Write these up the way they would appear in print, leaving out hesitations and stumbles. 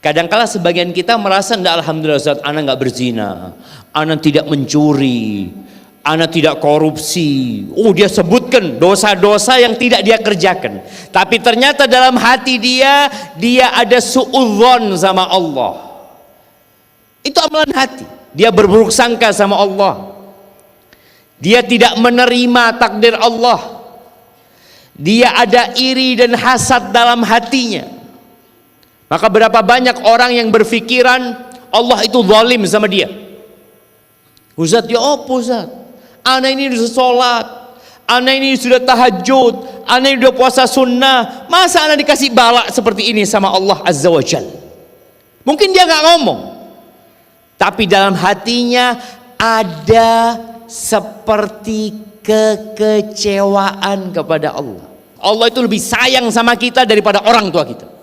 Kadangkala sebagian kita merasa, enggak, alhamdulillah Ustaz, ana enggak berzina, ana tidak mencuri, ana tidak korupsi. Oh, dia sebutkan dosa-dosa yang tidak dia kerjakan. Tapi ternyata dalam hati dia ada suudzon sama Allah. Itu amalan hati. Dia berburuk sangka sama Allah. Dia tidak menerima takdir Allah. Dia ada iri dan hasad dalam hatinya. Maka berapa banyak orang yang berpikiran Allah itu zalim sama dia. Ustaz, ya apa Ustaz? Ana ini sudah sholat, ana ini sudah tahajud, ana ini sudah puasa sunnah, masa ana dikasih balak seperti ini sama Allah Azza wa Jal? Mungkin dia nggak ngomong, tapi dalam hatinya ada seperti kekecewaan kepada Allah. Allah itu lebih sayang sama kita daripada orang tua kita.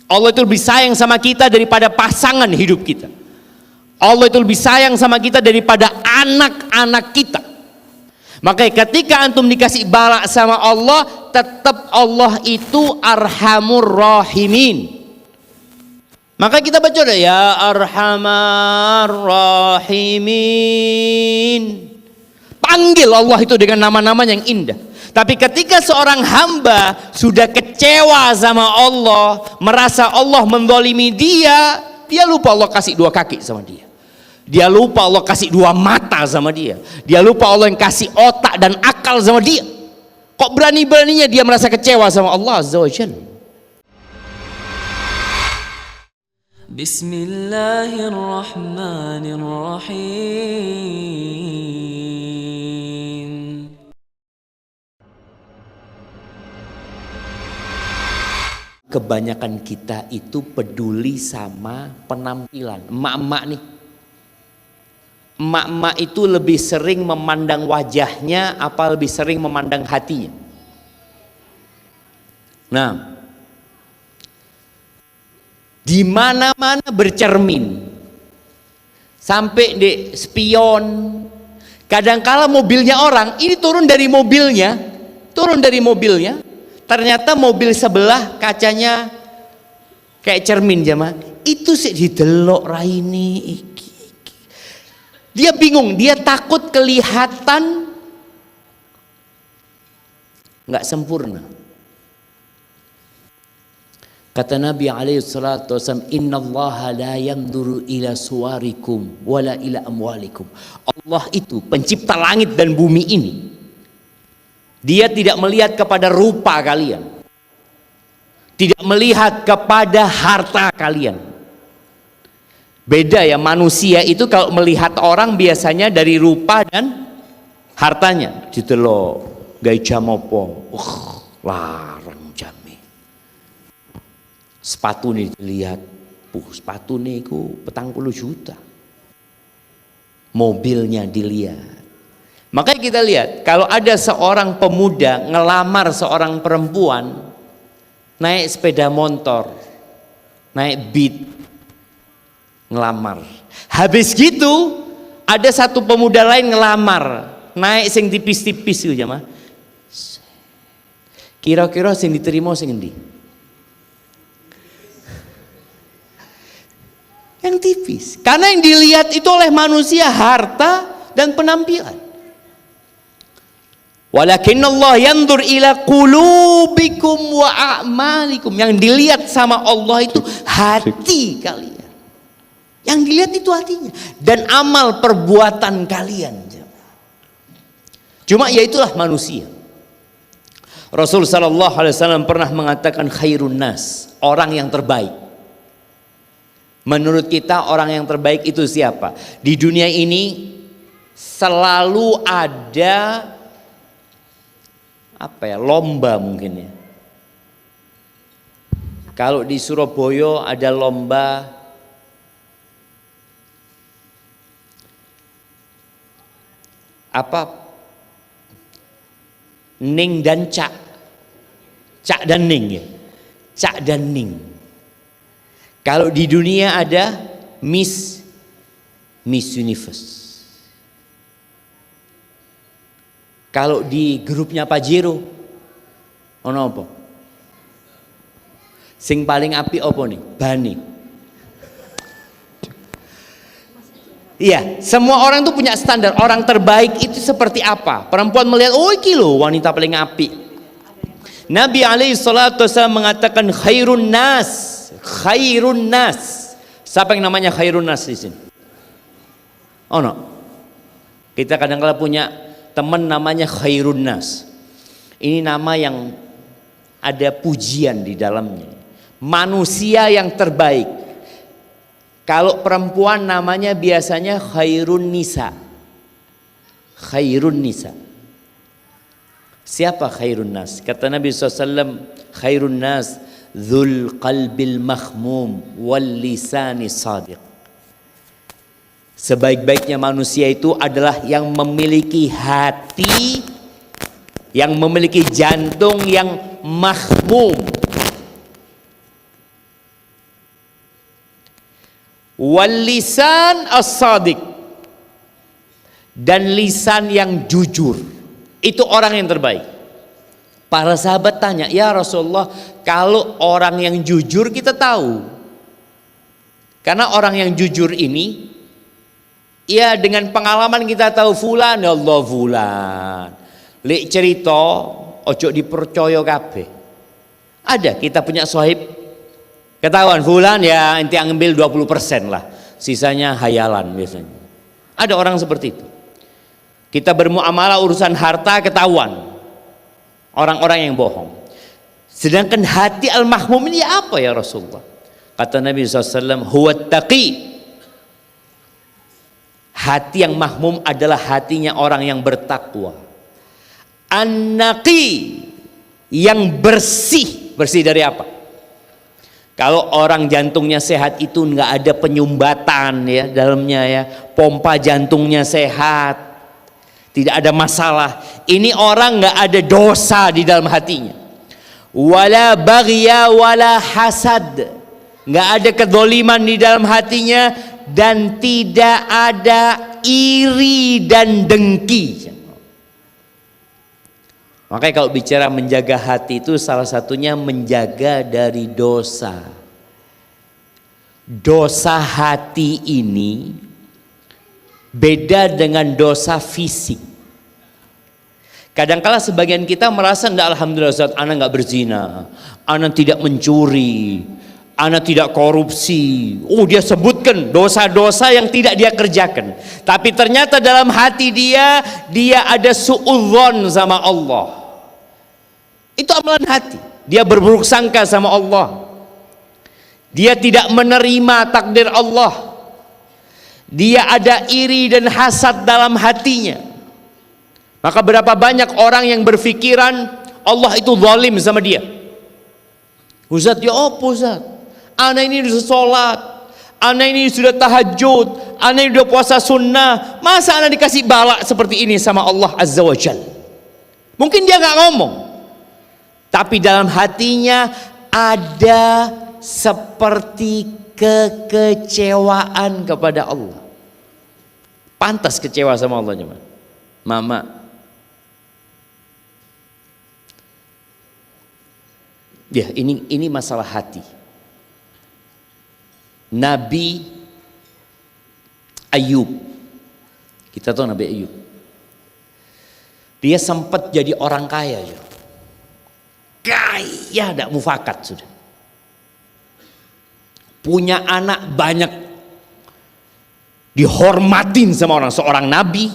Allah itu lebih sayang sama kita daripada pasangan hidup kita. Allah itu lebih sayang sama kita daripada anak-anak kita. Makanya ketika antum dikasih balak sama Allah, tetap Allah itu arhamur rahimin. Maka kita baca ya arhamar rahimin. Panggil Allah itu dengan nama-nama yang indah. Tapi ketika seorang hamba sudah kecewa sama Allah, merasa Allah menzalimi dia, dia lupa Allah kasih dua kaki sama dia. Dia lupa Allah kasih dua mata sama dia. Dia lupa Allah yang kasih otak dan akal sama dia. Kok berani-beraninya dia merasa kecewa sama Allah Azza wa Jalla? Bismillahirrahmanirrahim. Kebanyakan kita itu peduli sama penampilan. Emak-emak nih, emak-emak itu lebih sering memandang wajahnya apa lebih sering memandang hatinya? Nah, di mana-mana bercermin, sampai di spion. Kadangkala mobilnya orang ini turun dari mobilnya, ternyata mobil sebelah kacanya kayak cermin jamaah. Itu sih didelok raini iki. Dia bingung, dia takut kelihatan nggak sempurna. Kata Nabi alaihi salatu wasallam, innallaha la yanzuru ila suwarikum wala ila amwalikum. Allah itu pencipta langit dan bumi ini. Dia tidak melihat kepada rupa kalian, tidak melihat kepada harta kalian. Beda ya, manusia itu kalau melihat orang biasanya dari rupa dan hartanya. Didelok gaya jam apa, larang jame. Sepatu nih dilihat, sepatu nih ku 40 juta. Mobilnya dilihat. Makanya kita lihat, kalau ada seorang pemuda ngelamar seorang perempuan, naik sepeda motor, naik Beat, ngelamar. Habis gitu, ada satu pemuda lain ngelamar, naik sing tipis-tipis gitu ya, mah. Kira-kira sing diterima sing endi? Yang tipis. Karena yang dilihat itu oleh manusia harta dan penampilan. Walakin Allah yandur ila qulubikum wa a'malikum. Yang dilihat sama Allah itu hati kalian. Yang dilihat itu hatinya dan amal perbuatan kalian. Cuma ya itulah manusia. Rasul sallallahu alaihi wasallam pernah mengatakan khairun nas, orang yang terbaik. Menurut kita orang yang terbaik itu siapa? Di dunia ini selalu ada apa ya, lomba mungkin ya. Kalau di Surabaya ada lomba apa, Ning dan Cak, Cak dan Ning ya, Cak dan Ning. Kalau di dunia ada Miss Universe. Kalau di grupnya Pajero, ono apa? Sing paling apik apa nih? Bani. Iya, semua orang tuh punya standar. Orang terbaik itu seperti apa? Perempuan melihat, oh iki loh wanita paling apik. Nabi SAW mengatakan khairun nas, khairun nas. Siapa yang namanya khairun nas di sini? Oh no. Kita kadang-kadang punya teman namanya khairun nas. Ini nama yang ada pujian di dalamnya. Manusia yang terbaik. Kalau perempuan namanya biasanya khairun nisa. Khairun nisa. Siapa khairun nas? Kata Nabi SAW, khairun nas dzul qalbil mahmum wal lisani sadiq. Sebaik-baiknya manusia itu adalah yang memiliki hati, yang memiliki jantung yang mahmum. Wal lisan as-sadiq, dan lisan yang jujur. Itu orang yang terbaik. Para sahabat tanya, ya Rasulullah, kalau orang yang jujur kita tahu. Karena orang yang jujur ini, ya dengan pengalaman kita tahu fulan, ya Allah fulan. Lek cerita, ojo dipercaya kabeh. Ada, kita punya sohib, ketahuan fulan ya inti ambil 20% lah. Sisanya hayalan biasanya. Ada orang seperti itu. Kita bermuamalah urusan harta ketahuan orang-orang yang bohong. Sedangkan hati al-mahmum ini apa ya Rasulullah? Kata Nabi SAW, huwa taqi. Hati yang mahmum adalah hatinya orang yang bertakwa. An-naqi, yang bersih. Bersih dari apa? Kalau orang jantungnya sehat itu nggak ada penyumbatan ya dalamnya ya, pompa jantungnya sehat. Tidak ada masalah. Ini orang nggak ada dosa di dalam hatinya. Wala baghya wala hasad. Nggak ada kedoliman di dalam hatinya dan tidak ada iri dan dengki. Makanya kalau bicara menjaga hati itu salah satunya menjaga dari dosa. Dosa hati ini beda dengan dosa fisik. Kadangkala sebagian kita merasa enggak, alhamdulillah Ustaz, ana enggak berzina, ana tidak mencuri, ana tidak korupsi. Oh, dia sebutkan dosa-dosa yang tidak dia kerjakan. Tapi ternyata dalam hati dia ada suudzon sama Allah. Itu amalan hati. Dia berburuk sangka sama Allah. Dia tidak menerima takdir Allah. Dia ada iri dan hasad dalam hatinya. Maka berapa banyak orang yang berpikiran Allah itu zalim sama dia. Ustaz, ya apa Ustaz? Ana ini sudah sholat, ana ini sudah tahajud, ana ini sudah puasa sunnah. Masa ana dikasih balak seperti ini sama Allah Azza wa Jal? Mungkin dia nggak ngomong, tapi dalam hatinya ada seperti kekecewaan kepada Allah. Pantas kecewa sama Allah cuman. Mama, ya ini masalah hati. Nabi Ayub, kita tahu Nabi Ayub, dia sempat jadi orang kaya ya. Kaya tidak mufakat sudah. Punya anak banyak, dihormatin sama orang, seorang nabi,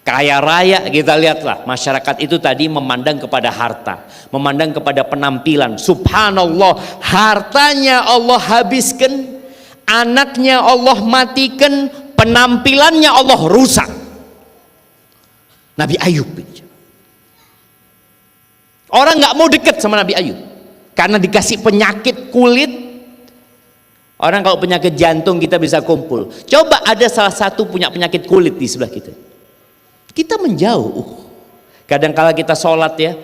kaya raya. Kita lihatlah masyarakat itu tadi memandang kepada harta, memandang kepada penampilan. Subhanallah, hartanya Allah habiskan, anaknya Allah matikan, penampilannya Allah rusak. Nabi Ayub, orang nggak mau dekat sama Nabi Ayub karena dikasih penyakit kulit. Orang kalau penyakit jantung kita bisa kumpul. Coba ada salah satu punya penyakit kulit di sebelah kita, kita menjauh. Kadang-kala kita sholat ya,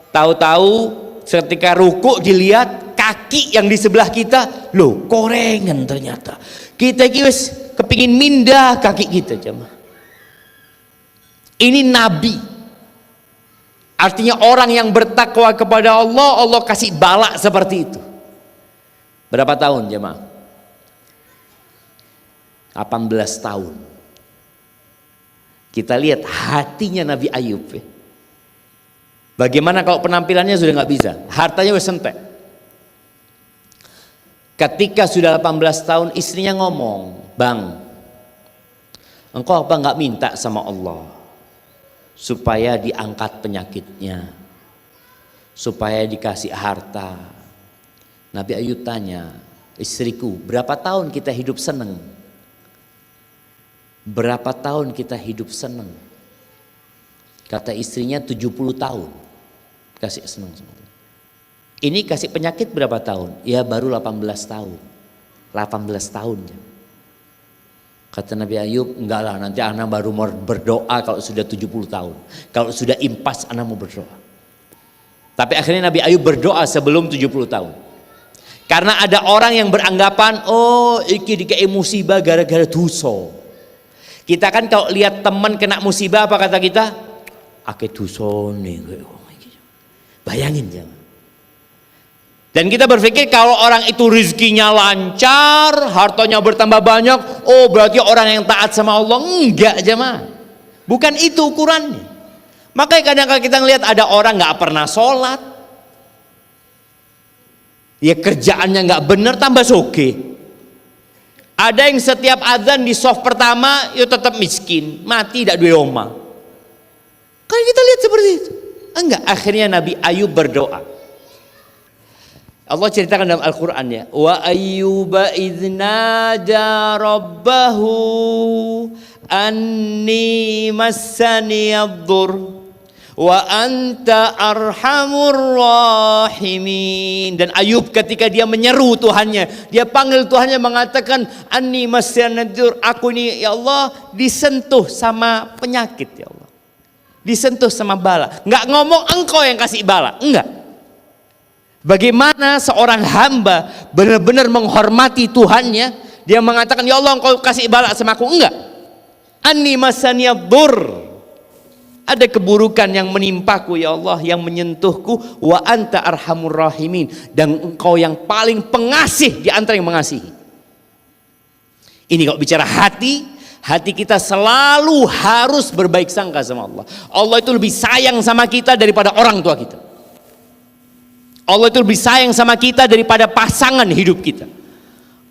tahu-tahu ketika ruku dilihat kaki yang di sebelah kita, loh korengan ternyata. Kita wis kepingin mindah kaki kita jemaah. Ini Nabi. Artinya orang yang bertakwa kepada Allah, Allah kasih balak seperti itu. Berapa tahun jemaah? 18 tahun. Kita lihat hatinya Nabi Ayub. Bagaimana kalau penampilannya sudah nggak bisa, hartanya wes entek. Ketika sudah 18 tahun istrinya ngomong, "Bang, engkau apa nggak minta sama Allah supaya diangkat penyakitnya, supaya dikasih harta?" Nabi Ayub tanya, "Istriku, berapa tahun kita hidup seneng? Berapa tahun kita hidup seneng?" Kata istrinya 70 tahun kasih seneng sama Allah. Ini kasih penyakit berapa tahun? Ya baru 18 tahun. 18 tahun. Kata Nabi Ayub, enggak lah, nanti anak baru mau berdoa kalau sudah 70 tahun. Kalau sudah impas anak mau berdoa. Tapi akhirnya Nabi Ayub berdoa sebelum 70 tahun. Karena ada orang yang beranggapan, oh iki dikei musibah gara-gara dosa. Kita kan kalau lihat teman kena musibah apa kata kita? Ake dosa nih. Bayangin jangan. Dan kita berpikir kalau orang itu rezekinya lancar, hartanya bertambah banyak, oh berarti orang yang taat sama Allah. Enggak jemaah. Bukan itu ukurannya. Makanya kadang-kadang kita ngelihat ada orang nggak pernah sholat, ya kerjaannya nggak bener tambah soge. Ada yang setiap azan di soft pertama, ya tetap miskin, mati tidak duwe omah. Kan kita lihat seperti itu. Enggak, akhirnya Nabi Ayub berdoa. Allah ceritakan dalam Al-Quran ya, wa ayyuba idznada rabbahu anni massani ad-dur wa anta arhamur rahimin. Dan Ayub ketika dia menyeru Tuhannya, dia panggil Tuhannya mengatakan anni massani ad-dur, aku ini ya Allah disentuh sama penyakit ya Allah, disentuh sama bala. Enggak ngomong engkau yang kasih bala, enggak. Bagaimana seorang hamba benar-benar menghormati Tuhannya, dia mengatakan ya Allah engkau kasih bala sama aku, enggak. Anni masaniyaddur, ada keburukan yang menimpaku ya Allah, yang menyentuhku, wa anta arhamur rahimin, dan engkau yang paling pengasih di antara yang mengasihi. Ini kalau bicara hati, hati kita selalu harus berbaik sangka sama Allah. Allah itu lebih sayang sama kita daripada orang tua kita. Allah itu lebih sayang sama kita daripada pasangan hidup kita.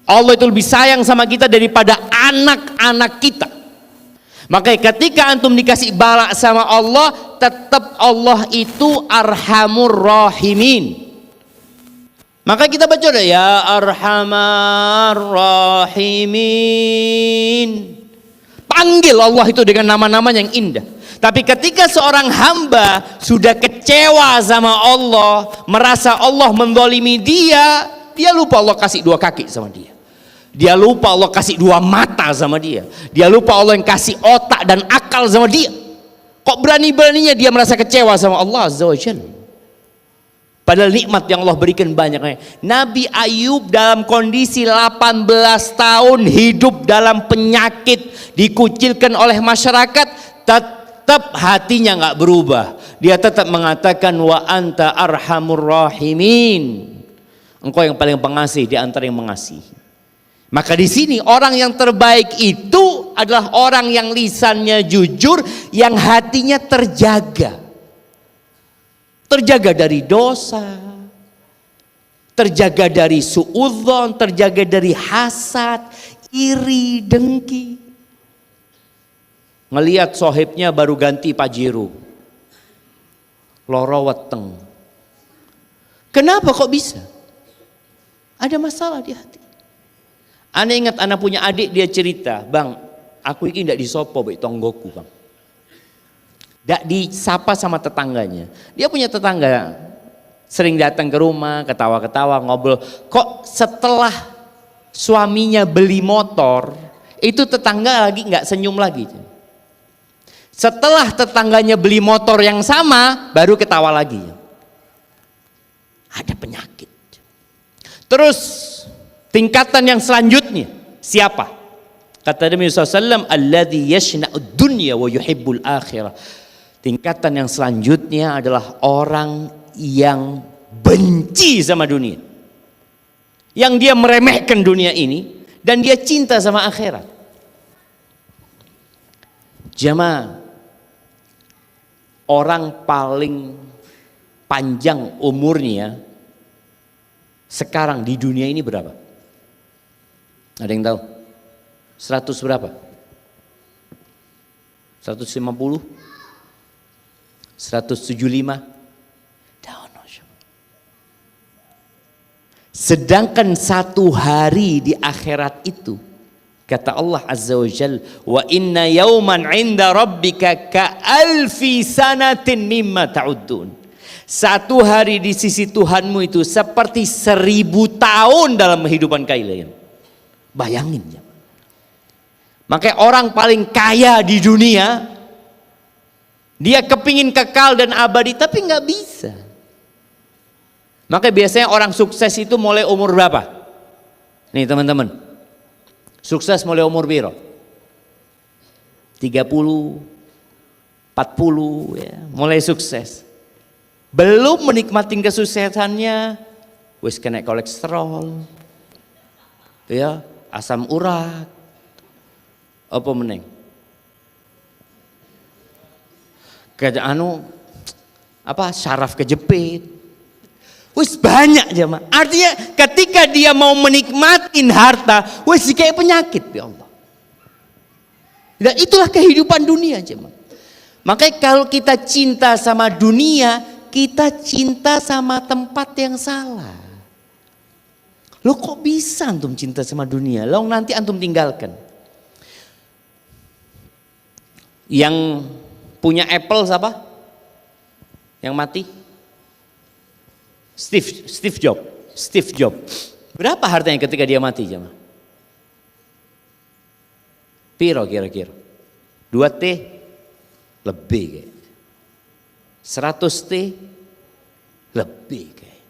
Allah itu lebih sayang sama kita daripada anak-anak kita. Makanya ketika antum dikasih bala sama Allah, tetap Allah itu arhamur rahimin. Maka kita baca ya arhamar rahimin. Panggil Allah itu dengan nama-nama yang indah. Tapi ketika seorang hamba sudah kecewa sama Allah, merasa Allah menzalimi dia, dia lupa Allah kasih dua kaki sama dia. Dia lupa Allah kasih dua mata sama dia. Dia lupa Allah yang kasih otak dan akal sama dia. Kok berani-beraninya dia merasa kecewa sama Allah Azza wa Jalla? Padahal nikmat yang Allah berikan banyaknya. Nabi Ayub dalam kondisi 18 tahun hidup dalam penyakit, dikucilkan oleh masyarakat, tetap hatinya nggak berubah. Dia tetap mengatakan wa anta arhamur rahimin. Engkau yang paling pengasih di antara yang mengasihi. Maka di sini orang yang terbaik itu adalah orang yang lisannya jujur, yang hatinya terjaga. Terjaga dari dosa, terjaga dari suudzon, terjaga dari hasad, iri, dengki. Ngelihat sohibnya baru ganti Pajero, loro weteng. Kenapa kok bisa? Ada masalah di hati. Ana ingat anak punya adik, dia cerita, bang, aku ini tidak disopo baik tonggoku bang. Tidak disapa sama tetangganya. Dia punya tetangga, sering datang ke rumah, ketawa-ketawa, ngobrol. Kok setelah suaminya beli motor, itu tetangga lagi nggak senyum lagi. Setelah tetangganya beli motor yang sama, baru ketawa lagi. Ada penyakit. Terus tingkatan yang selanjutnya siapa? Kata Nabi SAW, alladzi yashna'ud dunya wa yuhibbul akhirah. Tingkatan yang selanjutnya adalah orang yang benci sama dunia. Yang dia meremehkan dunia ini dan dia cinta sama akhirat. Jamaah, orang paling panjang umurnya sekarang di dunia ini berapa? Ada yang tahu? 100 berapa? 150? 175? Sedangkan satu hari di akhirat itu, kata Allah Azza wa Jalla, wa inna yawman 'inda rabbika ka alfi sanatin mimma ta'uddun. Satu hari di sisi Tuhanmu itu seperti 1000 tahun dalam kehidupan kalian. Bayangin ya. Makanya orang paling kaya di dunia, dia kepingin kekal dan abadi tapi nggak bisa. Maka biasanya orang sukses itu mulai umur berapa? Nih teman-teman, sukses mulai umur biro 30, 40 ya, mulai sukses. Belum menikmati kesuksesannya, wis kena kolesterol, ya, asam urat, apa meneng? Syaraf kejepit. Wis banyak jemaah. Artinya ketika dia mau menikmatin harta, wis kayak penyakit ya Allah. Dan itulah kehidupan dunia jemaah. Makanya kalau kita cinta sama dunia, kita cinta sama tempat yang salah. Lo kok bisa antum cinta sama dunia? Lo nanti antum tinggalkan. Yang punya Apple siapa? Yang mati? Steve Jobs. Berapa hartanya ketika dia mati jemaah? Piro kira-kira? 2 T lebih kayak. 100 T lebih kayak.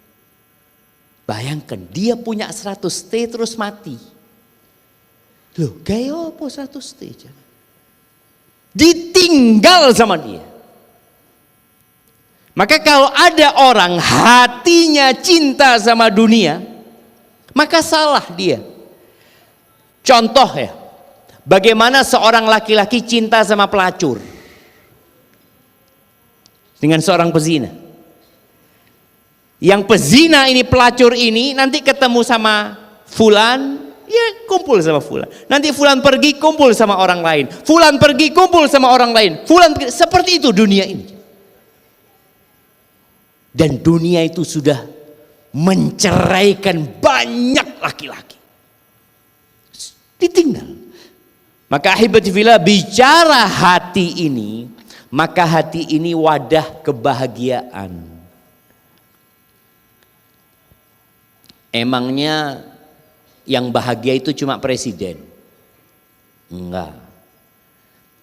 Bayangkan dia punya 100 T terus mati. Loh, gaya apa 100 T jemaah? Ditinggal sama dia. Maka kalau ada orang hatinya cinta sama dunia, maka salah dia. Contoh ya, bagaimana seorang laki-laki cinta sama pelacur dengan seorang pezina. Yang pezina ini, pelacur ini nanti ketemu sama fulan, ya kumpul sama fulan. Nanti fulan pergi kumpul sama orang lain. Fulan pergi kumpul sama orang lain. Fulan pergi. Seperti itu dunia ini. Dan dunia itu sudah menceraikan banyak laki-laki. Ditinggal. Maka ahibati fillah, bicara hati ini, maka hati ini wadah kebahagiaan. Emangnya yang bahagia itu cuma presiden? Enggak.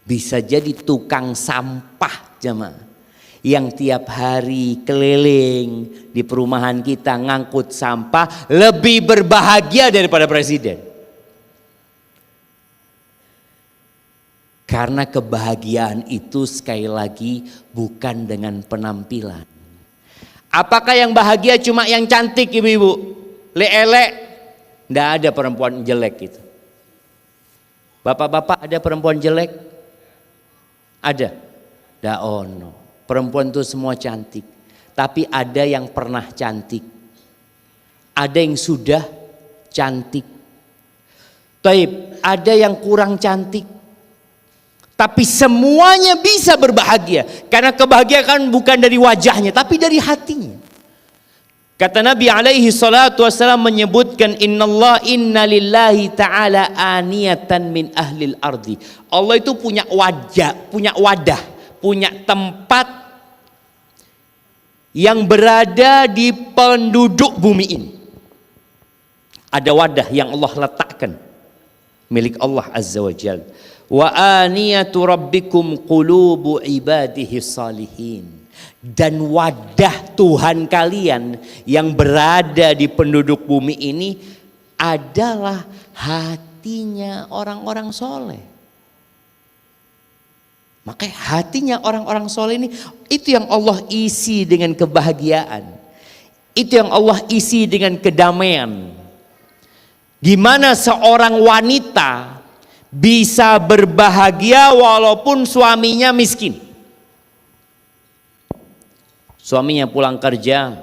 Bisa jadi tukang sampah jemaah. Yang tiap hari keliling di perumahan kita ngangkut sampah lebih berbahagia daripada presiden. Karena kebahagiaan itu sekali lagi bukan dengan penampilan. Apakah yang bahagia cuma yang cantik ibu-ibu? Le-ele? Nggak ada perempuan jelek gitu. Bapak-bapak ada perempuan jelek? Ada? Nggak ono. Perempuan itu semua cantik. Tapi ada yang pernah cantik. Ada yang sudah cantik. Taib, ada yang kurang cantik. Tapi semuanya bisa berbahagia. Karena kebahagiaan bukan dari wajahnya, tapi dari hatinya. Kata Nabi alaihi salatu wassalam menyebutkan, inna lillahi ta'ala aniyatan min ahlil ardi. Allah itu punya wadah, punya tempat yang berada di penduduk bumi ini. Ada wadah yang Allah letakkan milik Allah Azza wa Jalla. Wa aniyatu rabbikum qulubu ibadihi salihin. Dan wadah Tuhan kalian yang berada di penduduk bumi ini adalah hatinya orang-orang soleh. Makanya hatinya orang-orang soleh ini, itu yang Allah isi dengan kebahagiaan. Itu yang Allah isi dengan kedamaian. Gimana seorang wanita bisa berbahagia walaupun suaminya miskin. Suaminya pulang kerja,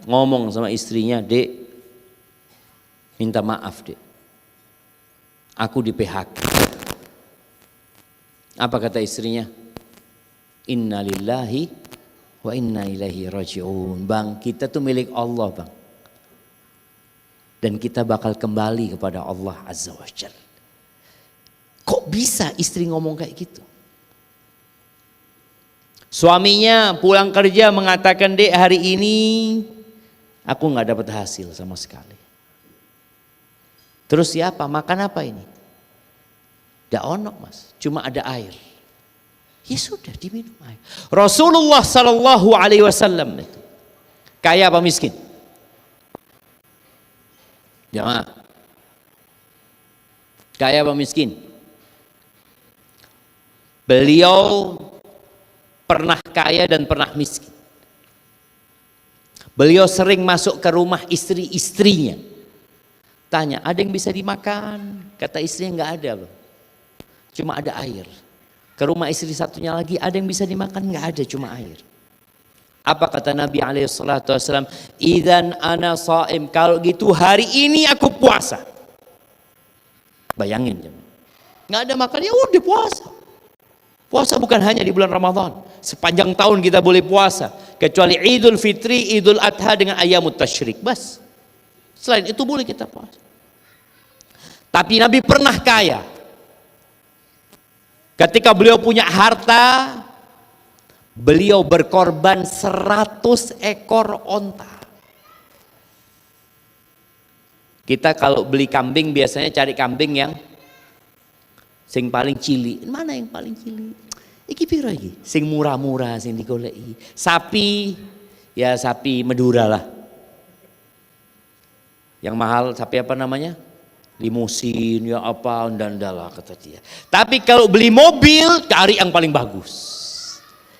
ngomong sama istrinya, "Dek, minta maaf dek, aku di PHK." Apa kata istrinya? "Inna lillahi wa inna ilaihi raji'un." Bang, kita tuh milik Allah bang. Dan kita bakal kembali kepada Allah Azza wa Jalla. Kok bisa istri ngomong kayak gitu? Suaminya pulang kerja mengatakan, "Dek, hari ini aku gak dapat hasil sama sekali." Terus siapa? Makan apa ini? Gak ono mas, cuma ada air. Ya sudah, diminum air. Rasulullah Sallallahu Alaihi Wasallam itu kaya apa miskin? Jamaah, kaya apa miskin? Beliau pernah kaya dan pernah miskin. Beliau sering masuk ke rumah istri-istrinya. Tanya, "Ada yang bisa dimakan?" Kata istrinya, "Nggak ada bang, cuma ada air." Ke rumah istri satunya lagi, "Ada yang bisa dimakan?" "Nggak ada, cuma air." Apa kata Nabi SAW? "Idzan ana shaim." Kalau gitu hari ini aku puasa. Bayangin, nggak ada makan, ya udah puasa. Puasa bukan hanya di bulan Ramadan. Sepanjang tahun kita boleh puasa, kecuali Idul Fitri, Idul Adha dengan Ayyamut Tasyrik. Bas. Selain itu boleh kita puasa. Tapi Nabi pernah kaya. Ketika beliau punya harta, beliau berkorban 100 ekor onta. Kita kalau beli kambing biasanya cari kambing yang sing paling cili. Mana yang paling cili? Iki piro iki? Sing murah-murah sing digoleki. Sapi, ya sapi Madura lah. Yang mahal sapi apa namanya? Limusin, ya apa, dandalah kata dia. Tapi kalau beli mobil, cari yang paling bagus.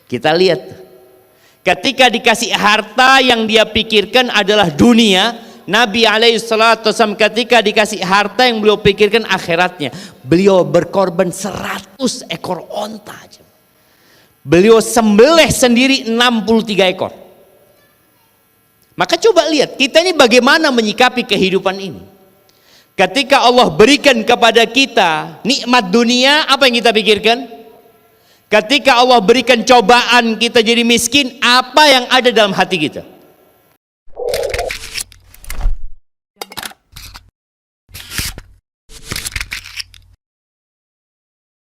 Kita lihat, ketika dikasih harta yang dia pikirkan adalah dunia, Nabi SAW ketika dikasih harta yang beliau pikirkan akhiratnya, beliau berkorban 100 ekor onta. Beliau sembelih sendiri 63 ekor. Maka coba lihat, kita ini bagaimana menyikapi kehidupan ini. Ketika Allah berikan kepada kita nikmat dunia, apa yang kita pikirkan? Ketika Allah berikan cobaan kita jadi miskin, apa yang ada dalam hati kita?